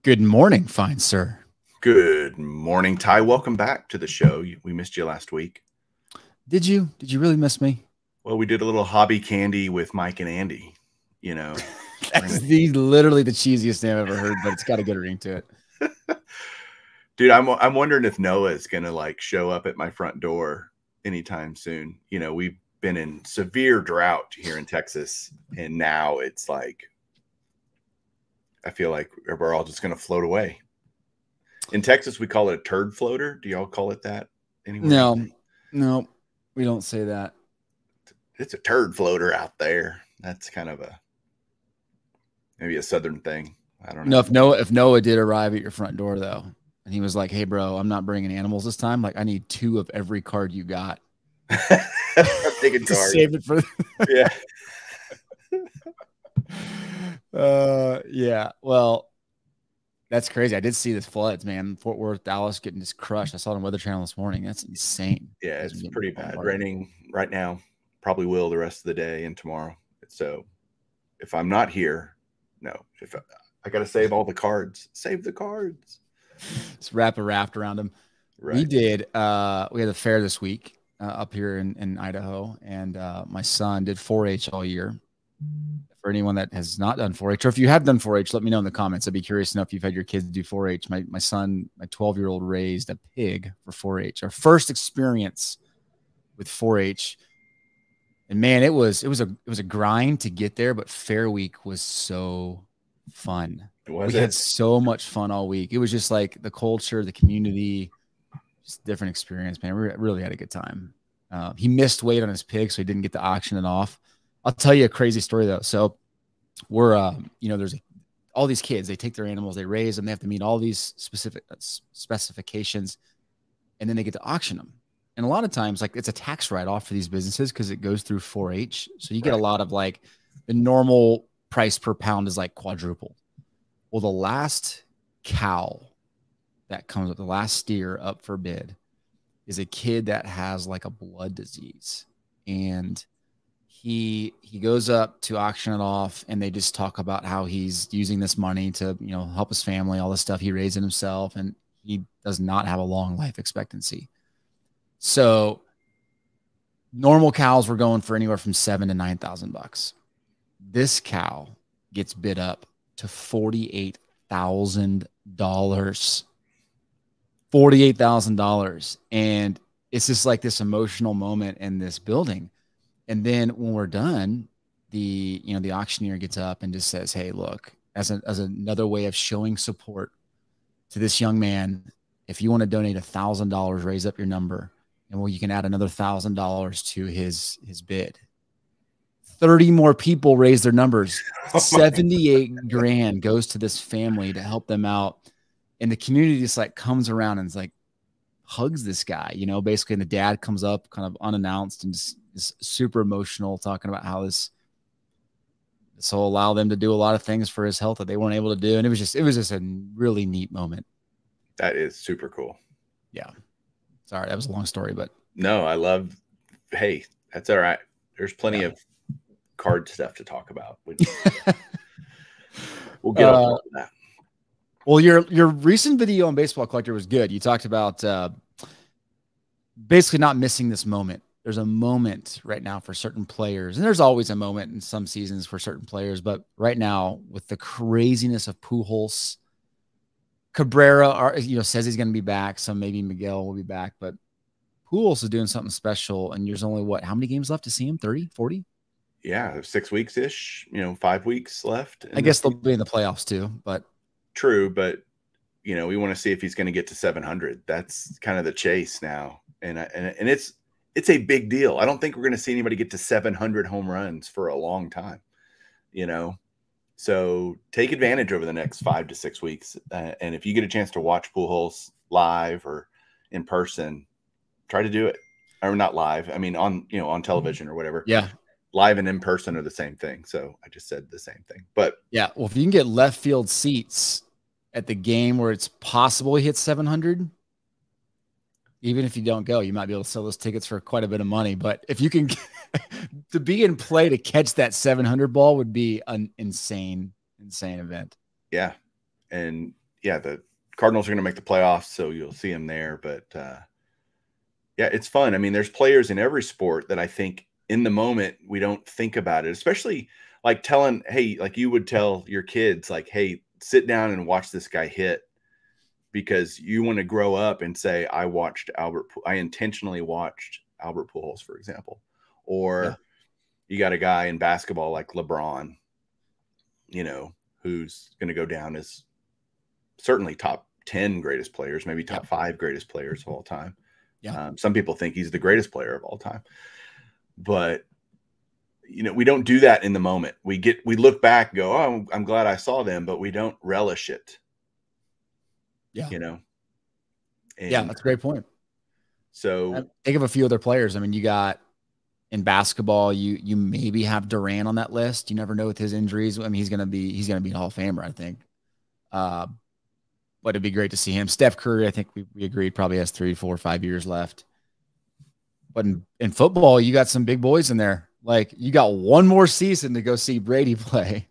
Good morning, fine sir. Good morning, Ty. Welcome back to the show. We missed you last week. Did you really miss me? Well, we did a little hobby candy with Mike and Andy. You know, That's literally the cheesiest name I've ever heard, but it's got a good ring to it. Dude, I'm wondering if Noah is gonna like show up at my front door anytime soon. We've been in severe drought here in Texas, and now it's like I feel like we're all just gonna float away. In Texas, we call it a turd floater. Do y'all call it that anywhere? No, we don't say that. It's a turd floater out there. That's kind of maybe a southern thing. I don't know. If Noah did arrive at your front door though, and he was like, "Hey, bro, I'm not bringing animals this time. Like, I need 2 of every card you got." Taking cards. Save it for yeah. Yeah. Well, that's crazy. I did see this floods, man. Fort Worth, Dallas getting just crushed. I saw it on Weather Channel this morning. That's insane. Yeah, it's pretty bad. Raining right now. Probably will the rest of the day and tomorrow. So if I'm not here, no. If I got to save all the cards. Save the cards. Just wrap a raft around them. Right. We did. We had a fair this week up here in Idaho, and my son did 4-H all year. For anyone that has not done 4-H, or if you have done 4-H, let me know in the comments. I'd be curious to know if you've had your kids do 4-H. My son, my 12-year-old, raised a pig for 4-H. Our first experience with 4-H, and man, it was a grind to get there. But Fair Week was so fun. We had so much fun all week. It was just like the culture, the community, just different experience, man. We really had a good time. He missed weight on his pig, so he didn't get to auction it off. I'll tell you a crazy story though. So we're, there's all these kids, they take their animals, they raise them, they have to meet all these specific specifications, and then they get to auction them. And a lot of times, like, it's a tax write-off for these businesses because it goes through 4-H. So you get a lot of, like, the normal price per pound is like quadrupled. Well, the last cow that comes up, the last steer up for bid, is a kid that has like a blood disease. And he goes up to auction it off, and they just talk about how he's using this money to, help his family, all this stuff. He raised it himself, and he does not have a long life expectancy. So normal cows were going for anywhere from $7,000 to $9,000. This cow gets bid up to $48,000. $48,000. And it's just like this emotional moment in this building. And then when we're done, the auctioneer gets up and just says, "Hey, look, as another way of showing support to this young man, if you want to donate $1,000, raise up your number, and you can add another $1,000 to his bid." 30 more people raise their numbers. 78 grand goes to this family to help them out. And the community just like comes around and is like, hugs this guy, basically. And the dad comes up kind of unannounced and just is super emotional, talking about how this will allow them to do a lot of things for his health that they weren't able to do. And it was just a really neat moment. That is super cool. Yeah. Sorry, that was a long story, but no, hey, that's all right. There's plenty of card stuff to talk about. We'll get off of that. Well, your recent video on Baseball Collector was good. You talked about basically not missing this moment. There's a moment right now for certain players, and there's always a moment in some seasons for certain players. But right now, with the craziness of Pujols, Cabrera, says he's going to be back. So maybe Miguel will be back, but Pujols is doing something special. And there's only how many games left to see him? 30, 40? Yeah, 6 weeks ish. 5 weeks left. I guess they'll be in the playoffs too, but. True, but we want to see if he's going to get to 700. That's kind of the chase now, and it's a big deal. I don't think we're going to see anybody get to 700 home runs for a long time. So take advantage over the next 5 to 6 weeks, and if you get a chance to watch Pujols live or in person, try to do it. Or not live. I mean, on television or whatever. Yeah. Live and in person are the same thing. So I just said the same thing. But yeah, well, if you can get left field seats at the game where it's possible he hits 700, even if you don't go, you might be able to sell those tickets for quite a bit of money. But if you can to be in play to catch that 700 ball would be an insane event. Yeah. And yeah, the Cardinals are going to make the playoffs, so you'll see him there. But yeah, it's fun. I mean, there's players in every sport that I think in the moment we don't think about it, especially like telling, hey, like you would tell your kids, like, hey, sit down and watch this guy hit, because you want to grow up and say, I intentionally watched Albert Pujols, for example. Or you got a guy in basketball like LeBron, you know, who's going to go down as certainly top 10 greatest players, maybe top 5 greatest players of all time. Yeah. Some people think he's the greatest player of all time, but you know, we don't do that in the moment. We look back and go, oh, I'm glad I saw them, but we don't relish it. Yeah. You know? And yeah, that's a great point. So think of a few other players. I mean, you got in basketball, you maybe have Durant on that list. You never know with his injuries. I mean, he's gonna be a Hall of Famer, I think. But it'd be great to see him. Steph Curry, I think we agreed, probably has 3, 4, 5 years left. But in football, you got some big boys in there. Like, you got one more season to go see Brady play.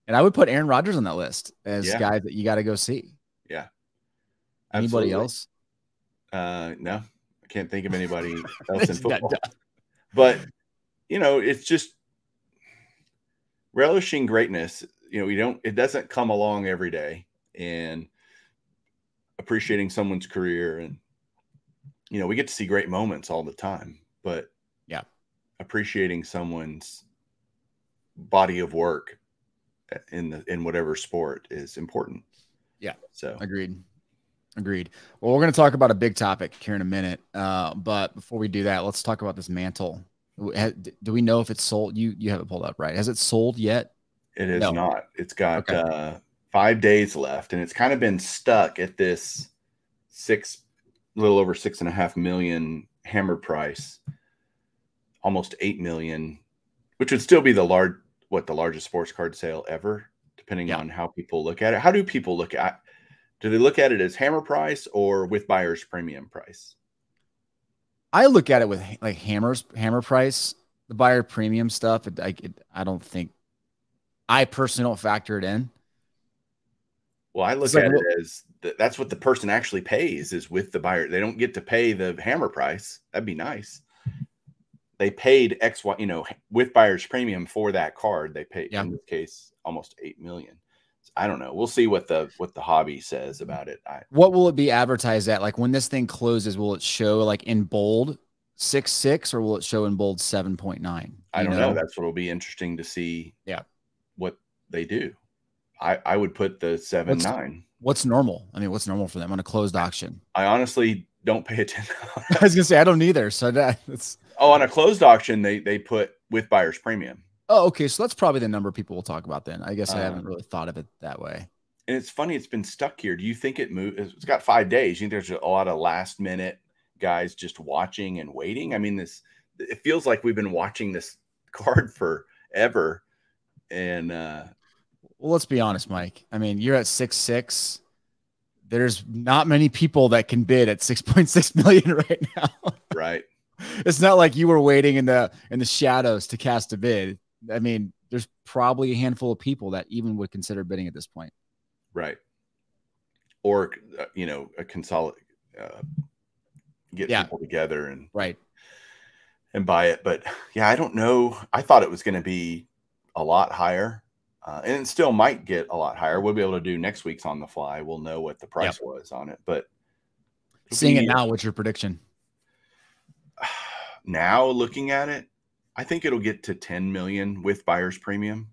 And I would put Aaron Rodgers on that list as guys that you got to go see. Yeah. Anybody else? No, I can't think of anybody else in football. But, you know, it's just relishing greatness. You know, it doesn't come along every day, and appreciating someone's career. And, you know, we get to see great moments all the time, but appreciating someone's body of work in whatever sport is important. Yeah. So agreed. Well, we're going to talk about a big topic here in a minute. But before we do that, let's talk about this mantle. Do we know if it's sold? You have it pulled up, right? Has it sold yet? It is not. It's got 5 days left, and it's kind of been stuck at this little over $6.5 million hammer price, almost $8 million, which would still be the largest sports card sale ever, depending on how people look at it. How do people look at? Do they look at it as hammer price or with buyer's premium price? I look at it with like hammer price. The buyer premium stuff, I don't think, I personally don't factor it in. Well, I look at it as that's what the person actually pays, is with the buyer. They don't get to pay the hammer price. That'd be nice. They paid X, Y, you know, with buyer's premium for that card. They paid, in this case, almost $8 million. I don't know. We'll see what the hobby says about it. What will it be advertised at? Like, when this thing closes, will it show like in bold 6.6 or will it show in bold 7.9? I don't know. That's what will be interesting to see. Yeah, what they do. I would put the 7.9. What's normal? I mean, what's normal for them on a closed auction? I honestly don't pay attention. I was gonna say I don't either. So that's on a closed auction they put with buyer's premium. Oh, okay. So that's probably the number people will talk about then. I guess I haven't really thought of it that way. And it's funny, it's been stuck here. Do you think it moved? It's got 5 days. You think there's a lot of last minute guys just watching and waiting? I mean, it feels like we've been watching this card forever. And well, let's be honest, Mike. I mean, you're at 6.6. There's not many people that can bid at 6.6 million right now. Right. It's not like you were waiting in the shadows to cast a bid. I mean, there's probably a handful of people that even would consider bidding at this point. Right. Or, you know, a consolidate, get people together and and buy it. But yeah, I don't know. I thought it was going to be a lot higher. And it still might get a lot higher. We'll be able to do next week's On the Fly. We'll know what the price was on it. But seeing it now, what's your prediction? Now, looking at it, I think it'll get to 10 million with buyer's premium.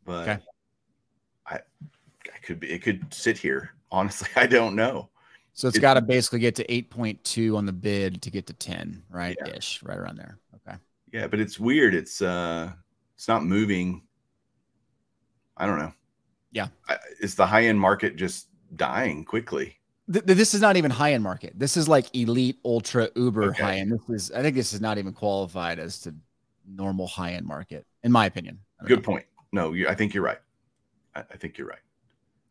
But it could sit here. Honestly, I don't know. So it's got to basically get to 8.2 on the bid to get to 10, right? Yeah. Ish, right around there. Okay. Yeah, but it's weird. It's not moving. I don't know. Yeah. Is the high-end market just dying quickly? This is not even high-end market. This is like elite, ultra, uber high-end. I think this is not even qualified as to normal high-end market, in my opinion. Good point. No, I think you're right. I think you're right.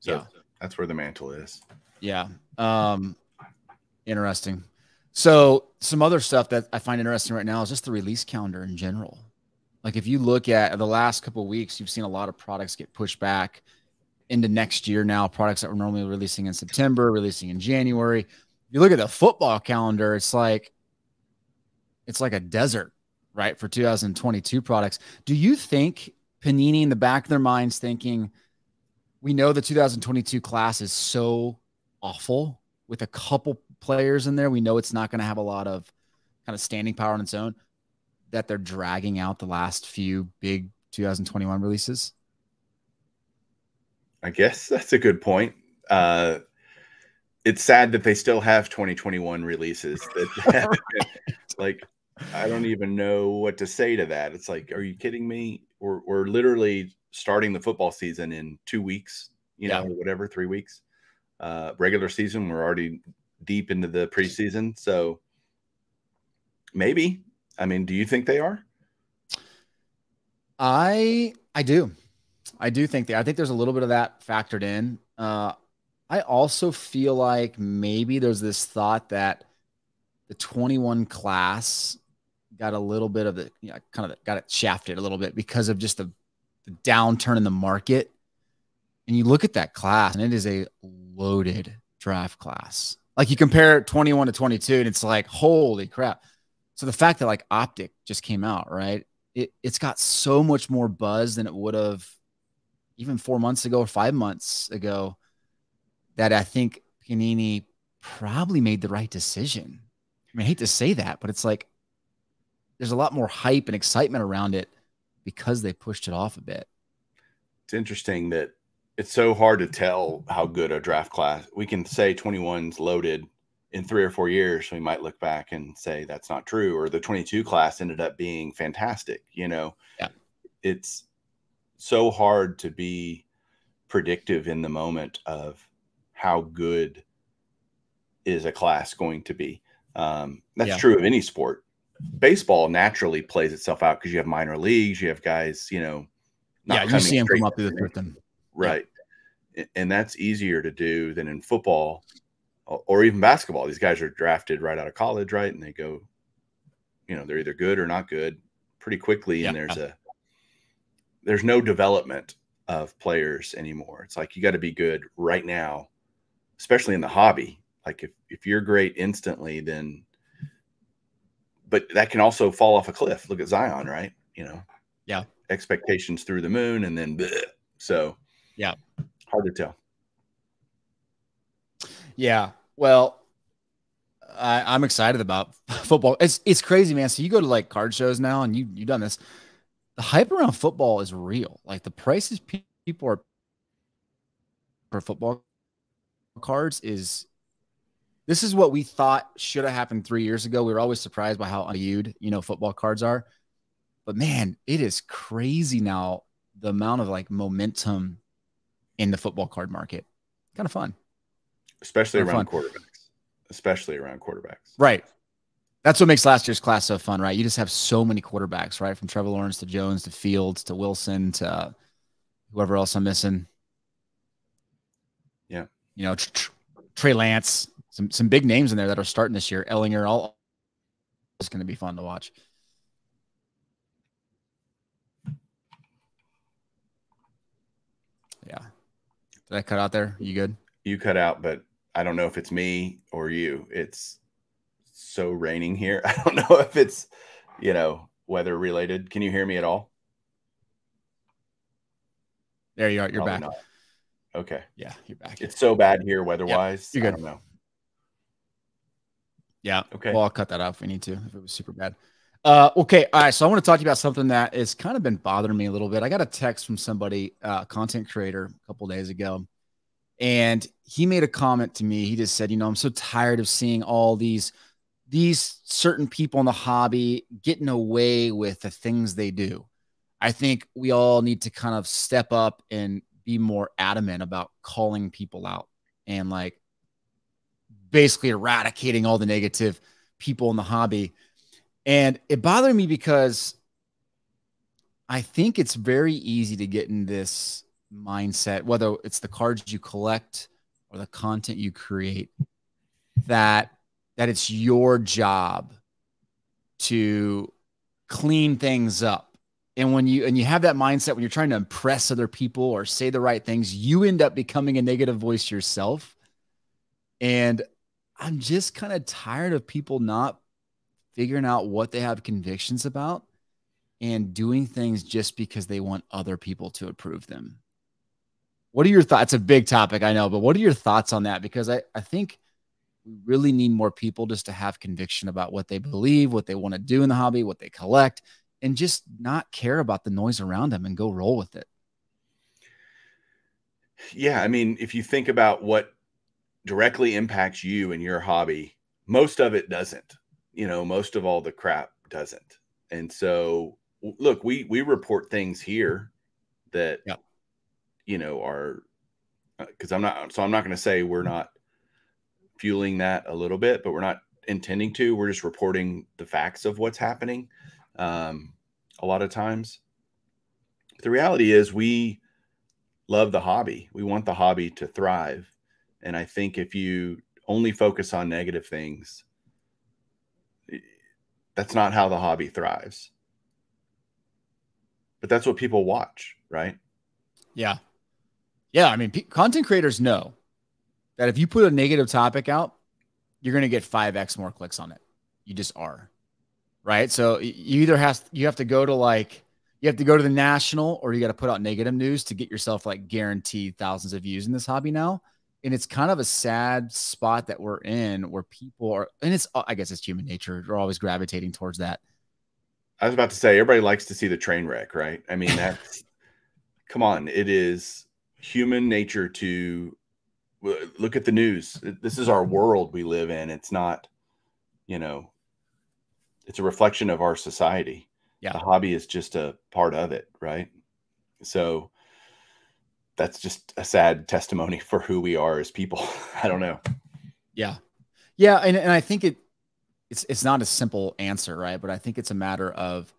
So that's where the mantle is. Yeah. Interesting. So some other stuff that I find interesting right now is just the release calendar in general. Like, if you look at the last couple of weeks, you've seen a lot of products get pushed back. into next year now, products that we're normally releasing in September, releasing in January. If you look at the football calendar, it's like a desert, right, for 2022 products. Do you think Panini in the back of their minds thinking, we know the 2022 class is so awful with a couple players in there, we know it's not going to have a lot of kind of standing power on its own, that they're dragging out the last few big 2021 releases? I guess that's a good point. It's sad that they still have 2021 releases that like, I don't even know what to say to that. It's like, are you kidding me? We're literally starting the football season in 2 weeks, or whatever, 3 weeks. Regular season, we're already deep into the preseason. So maybe, I mean, do you think they are? I do. I do think I think there's a little bit of that factored in. I also feel like maybe there's this thought that the 21 class got a little bit of the, kind of got it shafted a little bit because of just the downturn in the market. And you look at that class and it is a loaded draft class. Like you compare 21 to 22 and it's like, holy crap. So the fact that like Optic just came out, right? It's got so much more buzz than it would have even 4 months ago or 5 months ago, that I think Panini probably made the right decision. I mean, I hate to say that, but it's like there's a lot more hype and excitement around it because they pushed it off a bit. It's interesting that it's so hard to tell how good a draft class. We can say 21's loaded in 3 or 4 years. So we might look back and say that's not true, or the 22 class ended up being fantastic. Yeah. It's so hard to be predictive in the moment of how good is a class going to be. That's true of any sport. Baseball naturally plays itself out because you have minor leagues, you have guys, you see them come up through the system. Right. Yeah. And that's easier to do than in football or even basketball. These guys are drafted right out of college, right? And they go, they're either good or not good pretty quickly. And there's no development of players anymore. It's like, you got to be good right now, especially in the hobby. Like if you're great instantly, then, but that can also fall off a cliff. Look at Zion, right? Expectations through the moon, and then bleh. So hard to tell. Yeah. Well, I'm excited about football. It's crazy, man. So you go to like card shows now, and you've done this. The hype around football is real. Like the prices people are for football cards this is what we thought should have happened 3 years ago. We were always surprised by how unviewed, football cards are. But man, it is crazy now, the amount of like momentum in the football card market. Kind of fun. Especially around quarterbacks. Right. That's what makes last year's class so fun, right? You just have so many quarterbacks, right? From Trevor Lawrence to Jones to Fields to Wilson to whoever else I'm missing. Yeah. Trey Lance, some big names in there that are starting this year. Ellinger, all is going to be fun to watch. Yeah. Did I cut out there? You good? You cut out, but I don't know if it's me or you. It's so raining here. I don't know if it's, weather related. Can you hear me at all? There you are. You're Probably back. Not. Okay. Yeah, you're back. It's so bad here weather-wise. You're good. I don't know. Yeah. Okay. Well, I'll cut that out if we need to, if it was super bad. Okay. All right. So I want to talk to you about something that has kind of been bothering me a little bit. I got a text from somebody, content creator, a couple of days ago, and he made a comment to me. He just said, I'm so tired of seeing all these certain people in the hobby getting away with the things they do. I think we all need to kind of step up and be more adamant about calling people out and like basically eradicating all the negative people in the hobby. And it bothered me because I think it's very easy to get in this mindset, whether it's the cards you collect or the content you create, that it's your job to clean things up And when you have that mindset, when you're trying to impress other people or say the right things, you end up becoming a negative voice yourself. And I'm just kind of tired of people not figuring out what they have convictions about and doing things just because they want other people to approve them. What are your thoughts? It's a big topic, I know, but what are your thoughts on that? Because I think we really need more people just to have conviction about what they believe, what they want to do in the hobby, what they collect, and just not care about the noise around them and go roll with it. Yeah. I mean, if you think about what directly impacts you and your hobby, most of it doesn't. Most of all the crap doesn't. And so, look, we report things here that, Yep. Are, because I'm not going to say we're not fueling that a little bit, but we're not intending to. We're just reporting the facts of what's happening a lot of times. But the reality is we love the hobby. We want the hobby to thrive. And I think if you only focus on negative things, that's not how the hobby thrives. But that's what people watch, right? Yeah. Yeah. I mean, content creators know that if you put a negative topic out, you're going to get 5x more clicks on it. You just are. Right. So you either you have to go to the national, or you got to put out negative news to get yourself like guaranteed thousands of views in this hobby now. And it's kind of a sad spot that we're in, where people are, and I guess it's human nature. We're always gravitating towards that. I was about to say, everybody likes to see the train wreck, right? I mean, that's, come on. It is human nature to look at the news. This is our world we live in. It's not, it's a reflection of our society. Yeah. The hobby is just a part of it, right? So that's just a sad testimony for who we are as people. I don't know. Yeah. Yeah. And I think it's not a simple answer, right? But I think it's a matter of,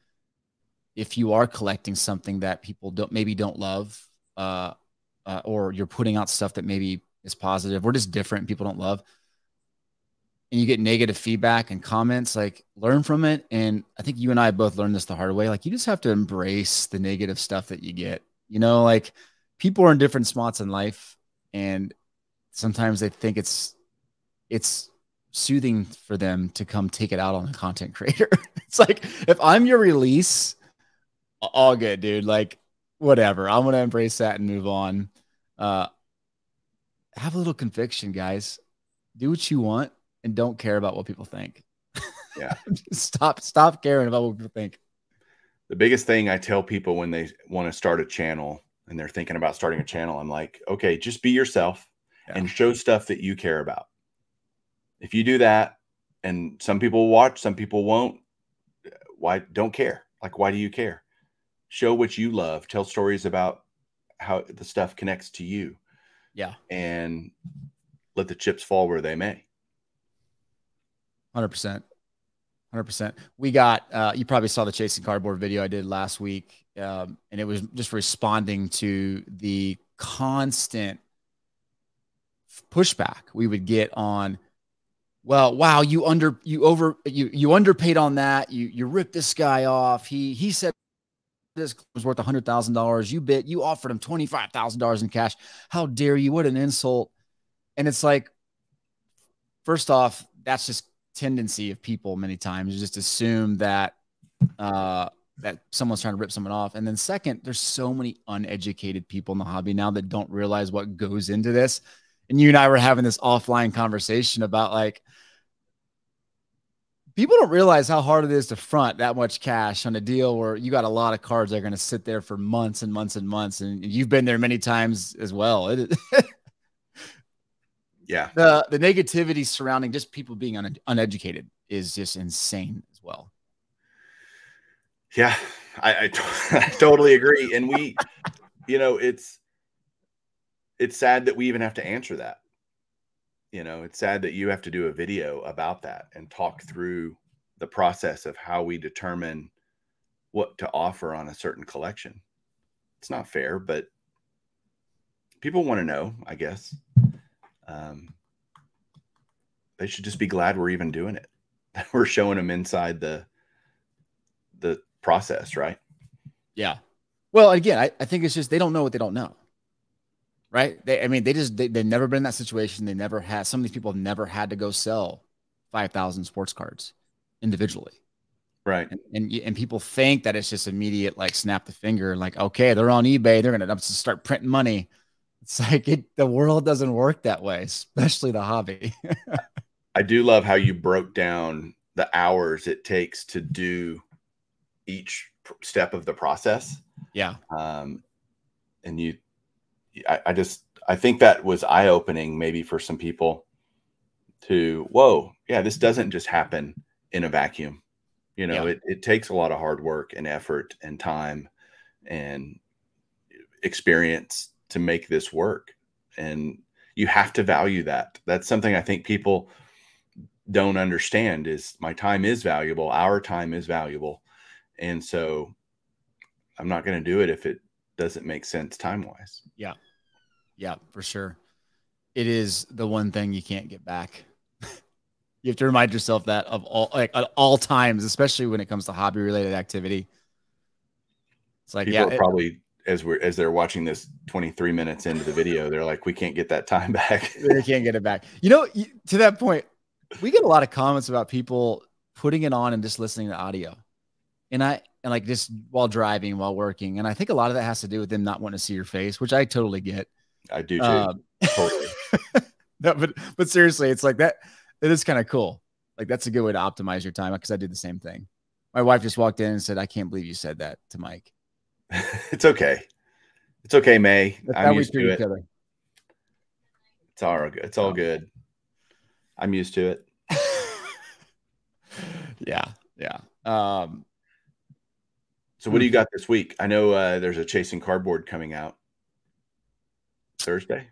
if you are collecting something that people don't love, or you're putting out stuff that maybe is positive or just different and people don't love, and you get negative feedback and comments, like, learn from it. And I think you and I both learned this the hard way. Like, you just have to embrace the negative stuff that you get. Like, people are in different spots in life, and sometimes they think it's soothing for them to come take it out on a content creator. It's like, if I'm your release, all good, dude. Like, whatever. I'm going to embrace that and move on. Have a little conviction, guys. Do what you want and don't care about what people think. Yeah. Stop caring about what people think. The biggest thing I tell people when they want to start a channel and they're thinking about starting a channel, I'm like, okay, just be yourself and show stuff that you care about. If you do that, and some people watch, some people won't, why don't care? Like, why do you care? Show what you love. Tell stories about how the stuff connects to you. Yeah. And let the chips fall where they may. 100%. 100%. We got, you probably saw the Chasing Cardboard video I did last week. And it was just responding to the constant pushback we would get on, well, wow, you underpaid on that. You ripped this guy off. He said this was worth $100,000. You offered him $25,000 in cash. How dare you? What an insult. And it's like, first off, that's just tendency of people many times. You just assume that that someone's trying to rip someone off. And then second, there's so many uneducated people in the hobby now that don't realize what goes into this. And you and I were having this offline conversation about, like, people don't realize how hard it is to front that much cash on a deal where you got a lot of cards that are going to sit there for months and months and months. And you've been there many times as well. Yeah. The negativity surrounding just people being uneducated is just insane as well. Yeah, I totally agree. And we, it's sad that we even have to answer that. It's sad that you have to do a video about that and talk through the process of how we determine what to offer on a certain collection. It's not fair, but people want to know, I guess. They should just be glad we're even doing it. We're showing them inside the process, right? Yeah. Well, again, I think it's just they don't know what they don't know. Right. They've never been in that situation. They never had, some of these people have never had to go sell 5,000 sports cards individually. Right. And people think that it's just immediate, like snap the finger, like, okay, they're on eBay, they're going to start printing money. It's like the world doesn't work that way, especially the hobby. I do love how you broke down the hours it takes to do each step of the process. Yeah. And I think that was eye-opening maybe for some people to, whoa, yeah, this doesn't just happen in a vacuum. You know, it takes a lot of hard work and effort and time and experience to make this work. And you have to value that. That's something I think people don't understand is my time is valuable. Our time is valuable. And so I'm not going to do it if it doesn't make sense time-wise. Yeah. Yeah, for sure. It is the one thing you can't get back. You have to remind yourself that of all, like at all times, especially when it comes to hobby related activity. It's like, people are probably, as they're watching this 23 minutes into the video, they're like, we can't get that time back. We can't get it back. You know, to that point, we get a lot of comments about people putting it on and just listening to audio. And like just while driving, while working. And I think a lot of that has to do with them not wanting to see your face, which I totally get. I do too. Totally. No, but seriously, it's like that. It is kind of cool. Like that's a good way to optimize your time, because I did the same thing. My wife just walked in and said, I can't believe you said that to Mike. It's okay. It's okay, May. I'm used to it. It's all good. It's all good. I'm used to it. Yeah. So what do you got this week? I know there's a Chasing Cardboard coming out Thursday.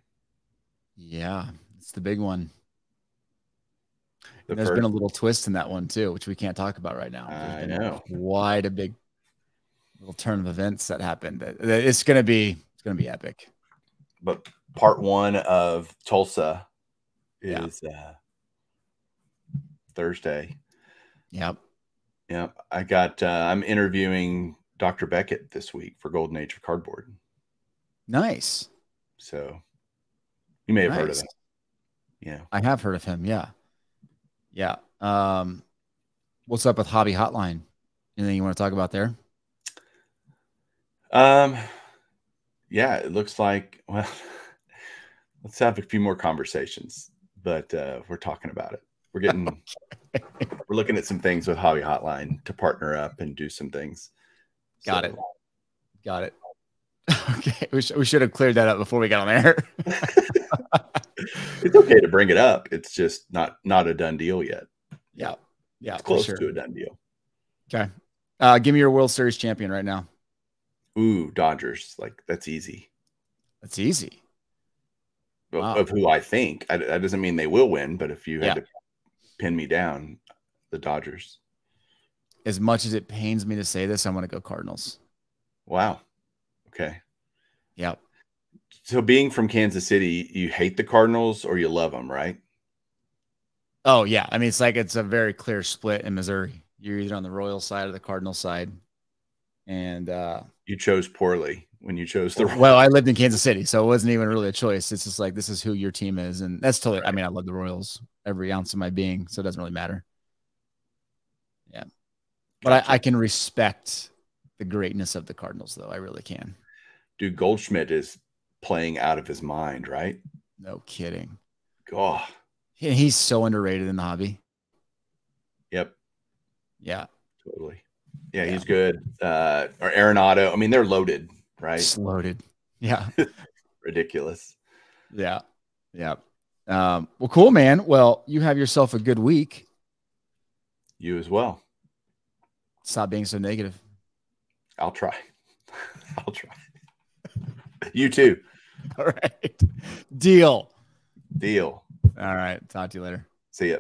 Yeah, it's the big one. There's been a little twist in that one too, which we can't talk about right now. I know. Quite a big little turn of events that happened. It's gonna be epic. But part one of Tulsa is Thursday. Yep. I got. I'm interviewing Dr. Beckett this week for Golden Age of Cardboard. Nice. So you may have heard of him. Yeah, I have heard of him. Yeah. What's up with Hobby Hotline? Anything you want to talk about there? Yeah, it looks like, well, let's have a few more conversations, but we're talking about it. We're getting, we're looking at some things with Hobby Hotline to partner up and do some things. Got it. Okay. We should have cleared that up before we got on air. It's okay to bring it up. It's just not a done deal yet. Yeah. It's close to a done deal. Okay. Give me your World Series champion right now. Ooh, Dodgers. Like that's easy. That's easy. Wow. Of who I think. That doesn't mean they will win, but if you had to pin me down, the Dodgers. As much as it pains me to say this, I'm going to go Cardinals. Wow. Okay. Yep. So being from Kansas City, you hate the Cardinals or you love them, right? Oh, yeah. I mean, it's a very clear split in Missouri. You're either on the Royal side or the Cardinal side. And you chose poorly when you chose the Well, I lived in Kansas City, so it wasn't even really a choice. It's just like, this is who your team is. And that's totally, I mean, I love the Royals every ounce of my being, so it doesn't really matter. Yeah. But I can respect the greatness of the Cardinals, though. I really can. Dude, Goldschmidt is playing out of his mind, right? No kidding. Oh. He's so underrated in the hobby. Yep. Yeah. Totally. Yeah, he's good. Or Arenado. I mean, they're loaded, right? It's loaded. Yeah. Ridiculous. Yeah. Well, cool, man. Well, you have yourself a good week. You as well. Stop being so negative. I'll try. You too. All right. Deal. All right. Talk to you later. See ya.